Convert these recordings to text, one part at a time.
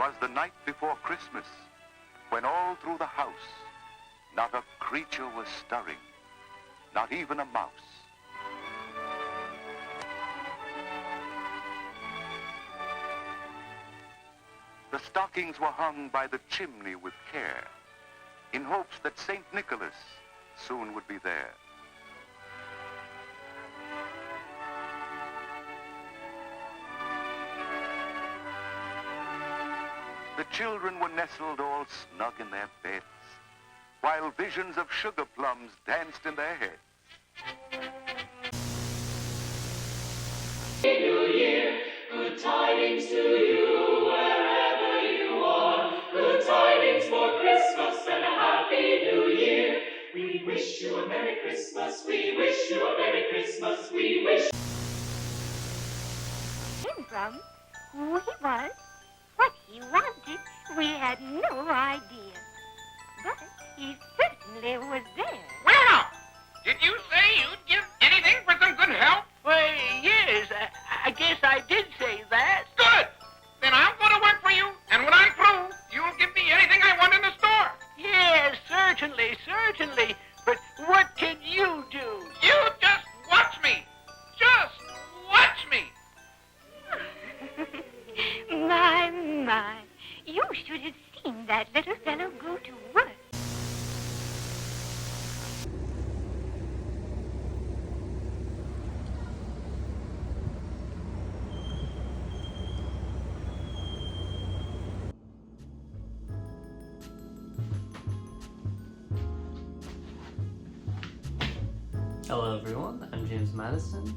'Twas the night before Christmas, when all through the house not a creature was stirring, not even a mouse. The stockings were hung by the chimney with care, in hopes that St. Nicholas soon would be there. The children were nestled all snug in their beds, while visions of sugar plums danced in their heads. New Year, good tidings to you wherever you are. Good tidings for Christmas and a Happy New Year. We wish you a Merry Christmas. We wish you a Merry Christmas. We wish. Came from, who he was, what he wanted, we had no idea. But he certainly was there. Wow! Did you say you'd give anything for some good help? Why, yes, I guess I did say that. Good! Then I'll go to work for you, and when I'm through, you'll give me anything I want in the store. Yes, certainly, certainly. But what can you do? You just watch me. Just watch me. My, you should have seen that little fellow go to work. Hello everyone, I'm James Matteson,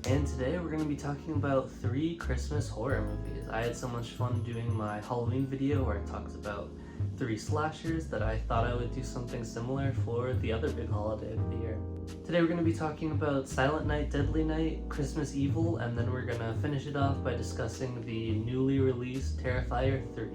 and today we're going to be talking about 3 Christmas horror movies. I had so much fun doing my Halloween video where I talked about 3 slashers that I thought I would do something similar for the other big holiday of the year. Today we're going to be talking about Silent Night, Deadly Night, Christmas Evil, and then we're going to finish it off by discussing the newly released Terrifier 3.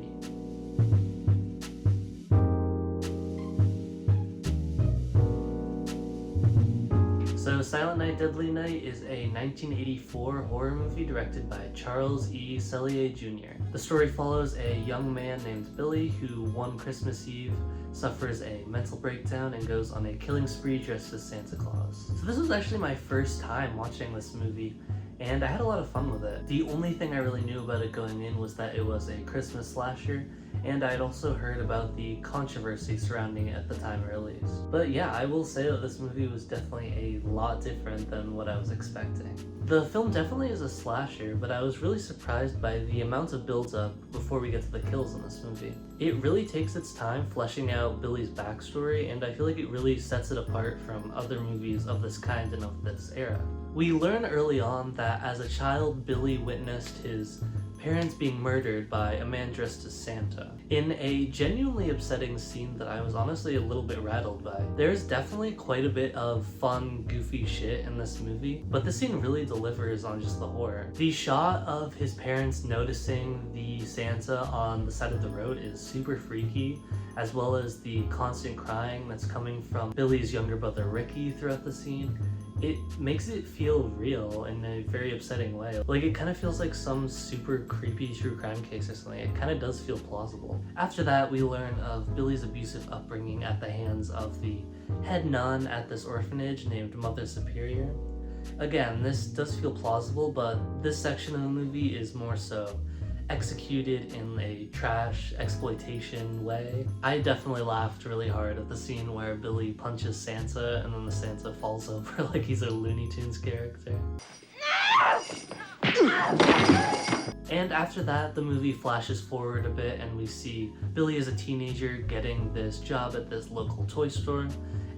So Silent Night, Deadly Night is a 1984 horror movie directed by Charles E. Sellier Jr. The story follows a young man named Billy who one Christmas Eve suffers a mental breakdown and goes on a killing spree dressed as Santa Claus. So this was actually my first time watching this movie, and I had a lot of fun with it. The only thing I really knew about it going in was that it was a Christmas slasher, and I'd also heard about the controversy surrounding it at the time of release. But yeah, I will say that this movie was definitely a lot different than what I was expecting. The film definitely is a slasher, but I was really surprised by the amount of build-up before we get to the kills in this movie. It really takes its time fleshing out Billy's backstory, and I feel like it really sets it apart from other movies of this kind and of this era. We learn early on that as a child, Billy witnessed his parents being murdered by a man dressed as Santa, in a genuinely upsetting scene that I was honestly a little bit rattled by. There's definitely quite a bit of fun, goofy shit in this movie, but this scene really delivers on just the horror. The shot of his parents noticing the Santa on the side of the road is super freaky, as well as the constant crying that's coming from Billy's younger brother Ricky throughout the scene. It makes it feel real in a very upsetting way. Like, it kind of feels like some super creepy true crime case or something. It kind of does feel plausible. After that, we learn of Billy's abusive upbringing at the hands of the head nun at this orphanage named Mother Superior. Again, this does feel plausible, but this section of the movie is more so executed in a trash exploitation way. I definitely laughed really hard at the scene where Billy punches Santa and then the Santa falls over like he's a Looney Tunes character. And after that, the movie flashes forward a bit and we see Billy as a teenager getting this job at this local toy store,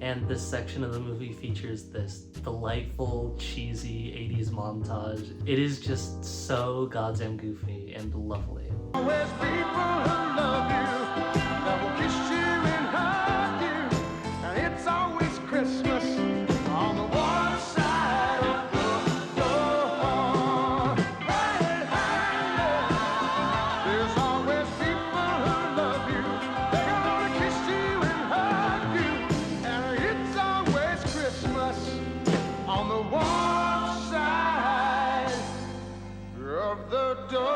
and this section of the movie features this delightful, cheesy 80s montage. It is just so goddamn goofy and lovely. Always people who love you, that will kiss you and hug you, and it's always Christmas on the water side of the door. Hey, hey, there's always people who love you, they're gonna kiss you and hug you, and it's always Christmas on the water side. of the door.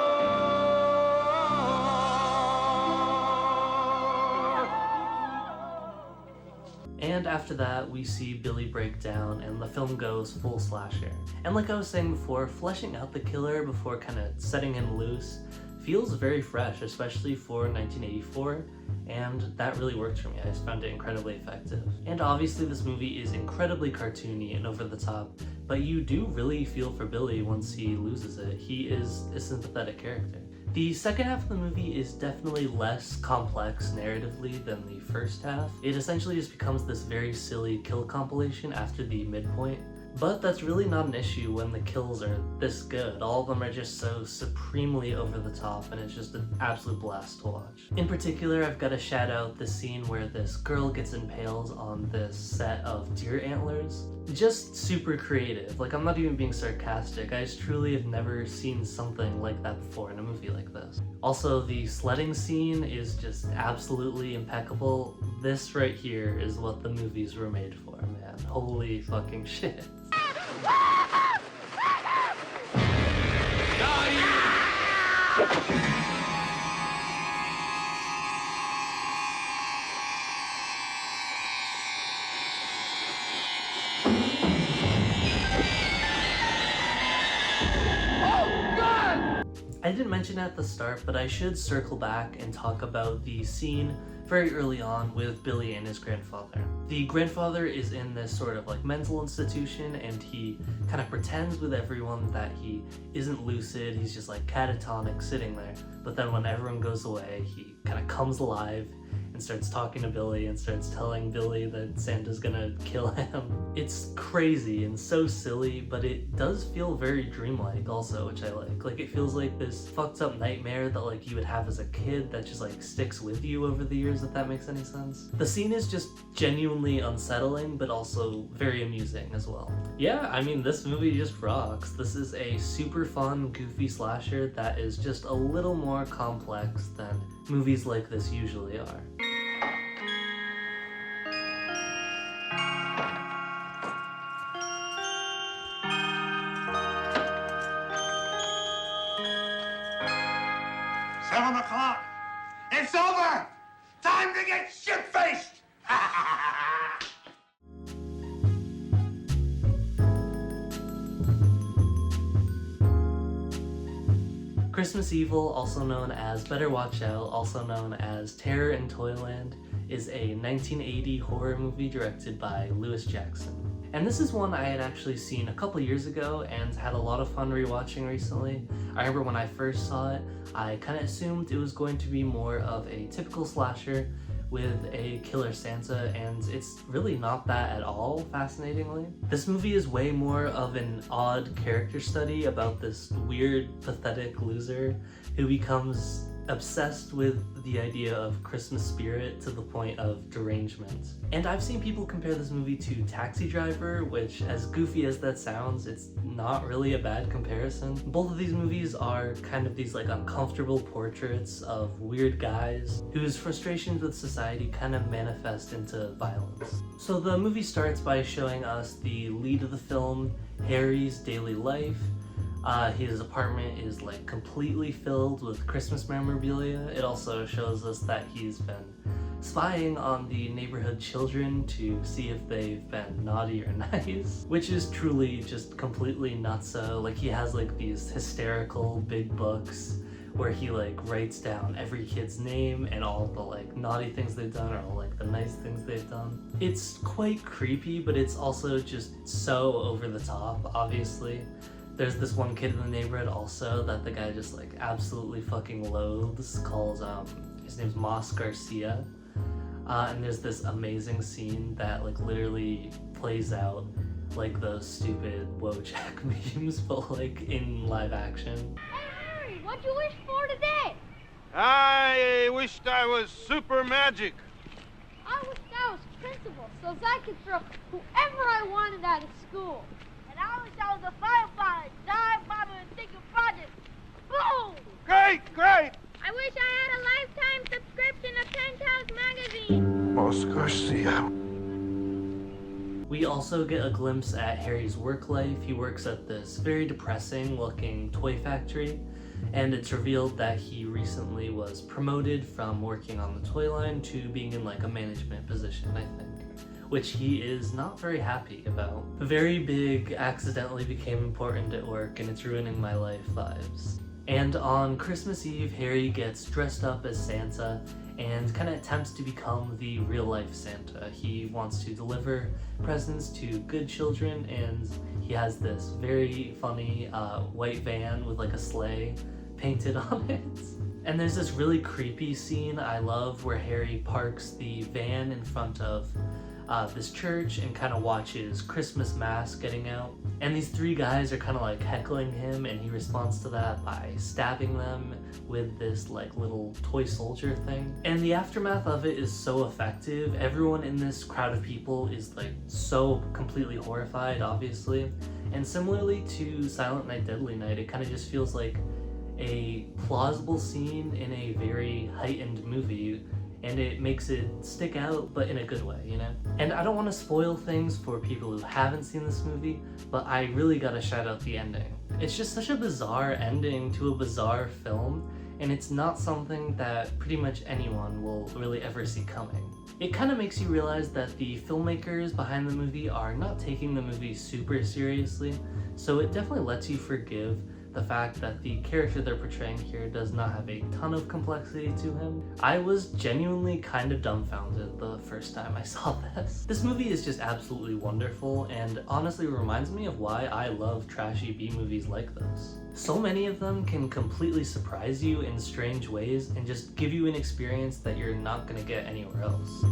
And after that, we see Billy break down and the film goes full slasher. And like I was saying before, fleshing out the killer before kind of setting him loose feels very fresh, especially for 1984, and that really worked for me. I just found it incredibly effective. And obviously this movie is incredibly cartoony and over the top, but you do really feel for Billy once he loses it. He is a sympathetic character. The second half of the movie is definitely less complex narratively than the first half. It essentially just becomes this very silly kill compilation after the midpoint. But that's really not an issue when the kills are this good. All of them are just so supremely over the top, and it's just an absolute blast to watch. In particular, I've got to shout out the scene where this girl gets impaled on this set of deer antlers. Just super creative. Like, I'm not even being sarcastic. I just truly have never seen something like that before in a movie like this. Also, the sledding scene is just absolutely impeccable. This right here is what the movies were made for, man. Holy fucking shit. I didn't mention it at the start, but I should circle back and talk about the scene very early on with Billy and his grandfather. The grandfather is in this sort of like mental institution, and he kind of pretends with everyone that he isn't lucid. He's just like catatonic sitting there. But then when everyone goes away, he kind of comes alive and starts talking to Billy and starts telling Billy that Santa's gonna kill him. It's crazy and so silly, but it does feel very dreamlike also, which I like. Like, it feels like this fucked up nightmare that like you would have as a kid that just like sticks with you over the years, if that makes any sense. The scene is just genuinely unsettling, but also very amusing as well. Yeah, I mean, this movie just rocks. This is a super fun, goofy slasher that is just a little more complex than movies like this usually are. It's over! Time to get shit-faced! Christmas Evil, also known as Better Watch Out, also known as Terror in Toyland, is a 1980 horror movie directed by Lewis Jackson. And this is one I had actually seen a couple years ago and had a lot of fun rewatching recently. I remember when I first saw it, I kind of assumed it was going to be more of a typical slasher with a killer Santa, and it's really not that at all, fascinatingly. This movie is way more of an odd character study about this weird, pathetic loser who becomes obsessed with the idea of Christmas spirit to the point of derangement. And I've seen people compare this movie to Taxi Driver, which, as goofy as that sounds, it's not really a bad comparison. Both of these movies are kind of these like uncomfortable portraits of weird guys whose frustrations with society kind of manifest into violence. So the movie starts by showing us the lead of the film, Harry's daily life. His apartment is like completely filled with Christmas memorabilia. It also shows us that he's been spying on the neighborhood children to see if they've been naughty or nice, which is truly just completely nutso. Like, he has like these hysterical big books where he like writes down every kid's name and all the like naughty things they've done or all like the nice things they've done. It's quite creepy, but it's also just so over the top, obviously. There's this one kid in the neighborhood also that the guy just like absolutely fucking loathes, called, his name's Moss Garcia. And there's this amazing scene that like literally plays out like those stupid Wojak memes, but like in live action. Hey, Harry, what'd you wish for today? I wished I was super magic. I wished I was principal so I could throw whoever I wanted out of school. And I wish I was a firefighter, die, bomber, and think of projects. Boom! Great, great! I wish I had a lifetime subscription to Penthouse magazine. Moss Garcia. We also get a glimpse at Harry's work life. He works at this very depressing looking toy factory, and it's revealed that he recently was promoted from working on the toy line to being in like a management position, I think. which he is not very happy about. Very big accidentally became important at work and it's ruining my life vibes. And on Christmas Eve, Harry gets dressed up as Santa and kind of attempts to become the real-life Santa. He wants to deliver presents to good children, and he has this very funny white van with like a sleigh painted on it. And there's this really creepy scene I love where Harry parks the van in front of this church and kind of watches Christmas Mass getting out. And these three guys are kind of like heckling him, and he responds to that by stabbing them with this like little toy soldier thing. And the aftermath of it is so effective. Everyone in this crowd of people is like so completely horrified, obviously. And similarly to Silent Night, Deadly Night, it kind of just feels like a plausible scene in a very heightened movie, and it makes it stick out, but in a good way, you know? And I don't want to spoil things for people who haven't seen this movie, but I really gotta shout out the ending. It's just such a bizarre ending to a bizarre film, and it's not something that pretty much anyone will really ever see coming. It kind of makes you realize that the filmmakers behind the movie are not taking the movie super seriously, so it definitely lets you forgive the fact that the character they're portraying here does not have a ton of complexity to him. I was genuinely kind of dumbfounded the first time I saw this. This movie is just absolutely wonderful and honestly reminds me of why I love trashy B-movies like this. So many of them can completely surprise you in strange ways and just give you an experience that you're not gonna get anywhere else.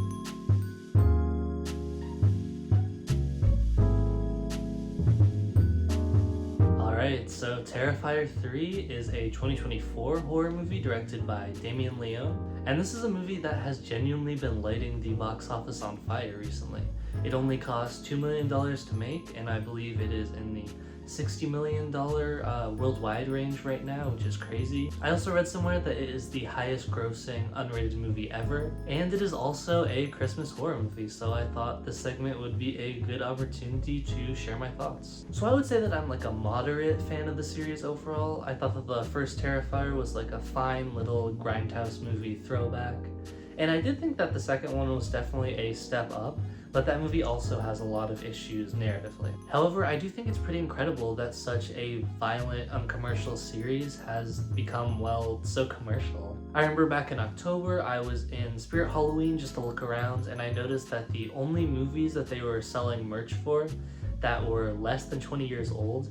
Alright, so Terrifier 3 is a 2024 horror movie directed by Damien Leone, and this is a movie that has genuinely been lighting the box office on fire recently. It only cost $2 million to make, and I believe it is in the $60 million worldwide range right now, which is crazy. I also read somewhere that it is the highest grossing unrated movie ever, and it is also a Christmas horror movie, so I thought this segment would be a good opportunity to share my thoughts. So I would say that I'm like a moderate fan of the series overall. I thought that the first Terrifier was like a fine little grindhouse movie throwback, and I did think that the second one was definitely a step up, but that movie also has a lot of issues narratively. However, I do think it's pretty incredible that such a violent, uncommercial series has become, well, so commercial. I remember back in October, I was in Spirit Halloween just to look around, and I noticed that the only movies that they were selling merch for that were less than 20 years old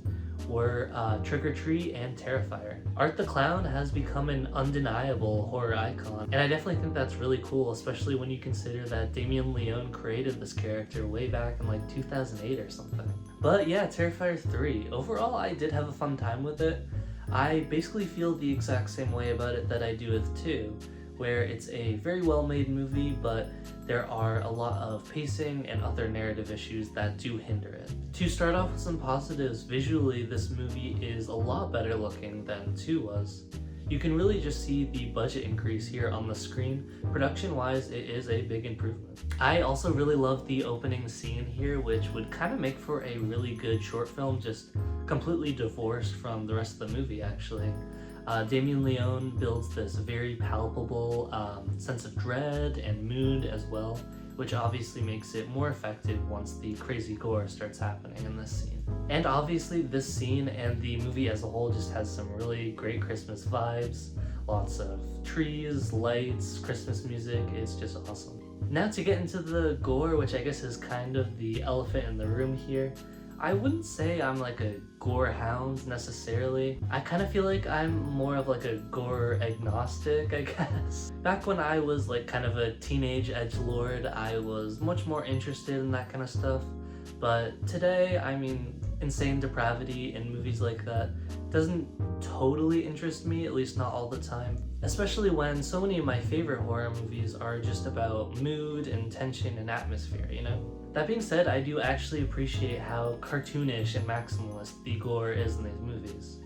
were Trick or Treat and Terrifier. Art the Clown has become an undeniable horror icon, and I definitely think that's really cool, especially when you consider that Damien Leone created this character way back in like 2008 or something. But yeah, Terrifier 3. Overall, I did have a fun time with it. I basically feel the exact same way about it that I do with 2, where it's a very well-made movie, but there are a lot of pacing and other narrative issues that do hinder it. To start off with some positives, visually this movie is a lot better looking than 2 was. You can really just see the budget increase here on the screen. Production-wise, it is a big improvement. I also really love the opening scene here, which would kind of make for a really good short film, just completely divorced from the rest of the movie, actually. Damien Leone builds this very palpable sense of dread and mood as well, which obviously makes it more effective once the crazy gore starts happening in this scene. And obviously this scene and the movie as a whole just has some really great Christmas vibes, lots of trees, lights, Christmas music. It's just awesome. Now to get into the gore, which I guess is kind of the elephant in the room here. I wouldn't say I'm like a gore hound necessarily. I kind of feel like I'm more of like a gore agnostic, I guess. Back when I was like kind of a teenage edgelord, I was much more interested in that kind of stuff. But today, I mean, insane depravity in movies like that doesn't totally interest me, at least not all the time. Especially when so many of my favorite horror movies are just about mood and tension and atmosphere, you know? That being said, I do actually appreciate how cartoonish and maximalist the gore is in these movies.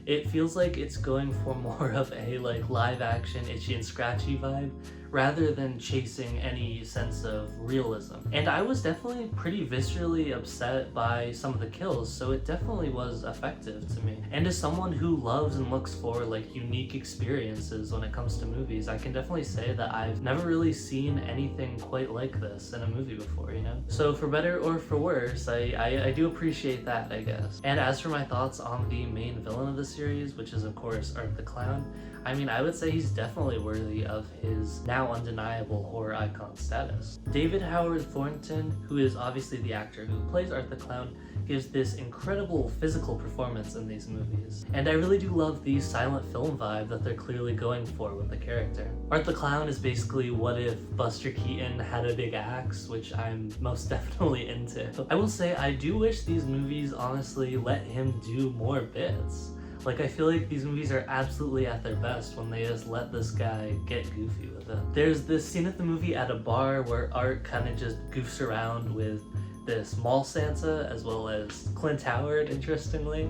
It feels like it's going for more of a like live action itchy and scratchy vibe rather than chasing any sense of realism. And I was definitely pretty viscerally upset by some of the kills, so it definitely was effective to me. And as someone who loves and looks for like unique experiences when it comes to movies, I can definitely say that I've never really seen anything quite like this in a movie before, you know? So for better or for worse, I do appreciate that, I guess. And as for my thoughts on the main villain of the series, which is of course Art the Clown, I mean, I would say he's definitely worthy of his now undeniable horror icon status. David Howard Thornton, who is obviously the actor who plays Art the Clown, gives this incredible physical performance in these movies. And I really do love the silent film vibe that they're clearly going for with the character. Art the Clown is basically what if Buster Keaton had a big axe, which I'm most definitely into. I will say I do wish these movies honestly let him do more bits. Like, I feel like these movies are absolutely at their best when they just let this guy get goofy with it. There's this scene at the movie at a bar where Art kind of just goofs around with this mall Santa as well as Clint Howard, interestingly.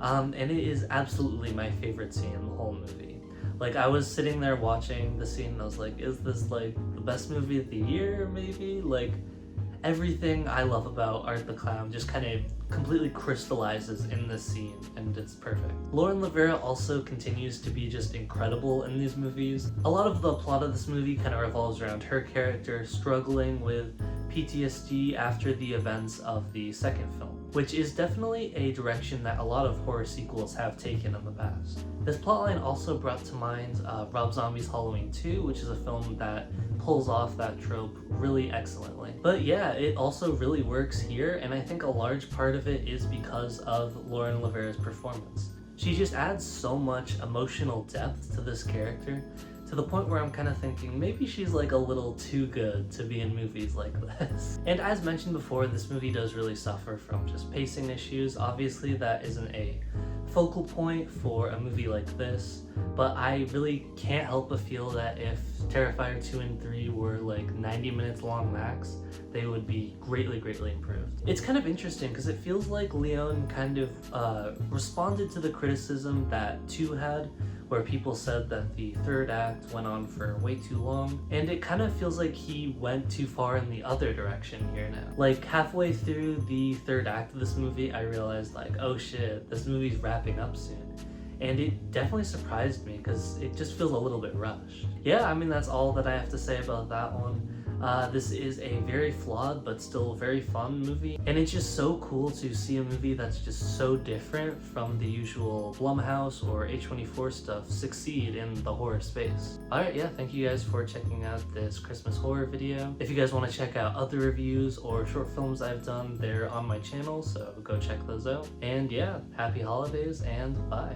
And it is absolutely my favorite scene in the whole movie. Like, I was sitting there watching the scene and I was like, is this like the best movie of the year, maybe? Like, everything I love about Art the Clown just kind of completely crystallizes in this scene, and it's perfect. Lauren Levera also continues to be just incredible in these movies. A lot of the plot of this movie kind of revolves around her character struggling with PTSD after the events of the second film, which is definitely a direction that a lot of horror sequels have taken in the past. This plotline also brought to mind Rob Zombie's Halloween 2, which is a film that pulls off that trope really excellently. But yeah, it also really works here, and I think a large part of it is because of Lauren Levera's performance. She just adds so much emotional depth to this character, to the point where I'm kind of thinking maybe she's like a little too good to be in movies like this. And as mentioned before, this movie does really suffer from just pacing issues. Obviously that isn't a focal point for a movie like this, but I really can't help but feel that if Terrifier 2 and 3 were like 90 minutes long max, they would be greatly improved. It's kind of interesting because it feels like Leon kind of responded to the criticism that 2 had, where people said that the third act went on for way too long, and it kind of feels like he went too far in the other direction here now. Like, halfway through the third act of this movie, I realized like, oh shit, this movie's wrapping up soon. And it definitely surprised me because it just feels a little bit rushed. Yeah, I mean, that's all that I have to say about that one. This is a very flawed but still very fun movie, and it's just so cool to see a movie that's just so different from the usual Blumhouse or A24 stuff succeed in the horror space. Alright, yeah, thank you guys for checking out this Christmas horror video. If you guys want to check out other reviews or short films I've done, they're on my channel, so go check those out. And yeah, happy holidays and bye.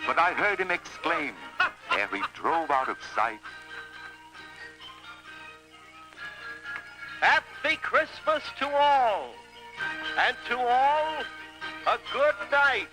But I heard him exclaim ere he drove out of sight, Happy Christmas to all, and to all, a good night.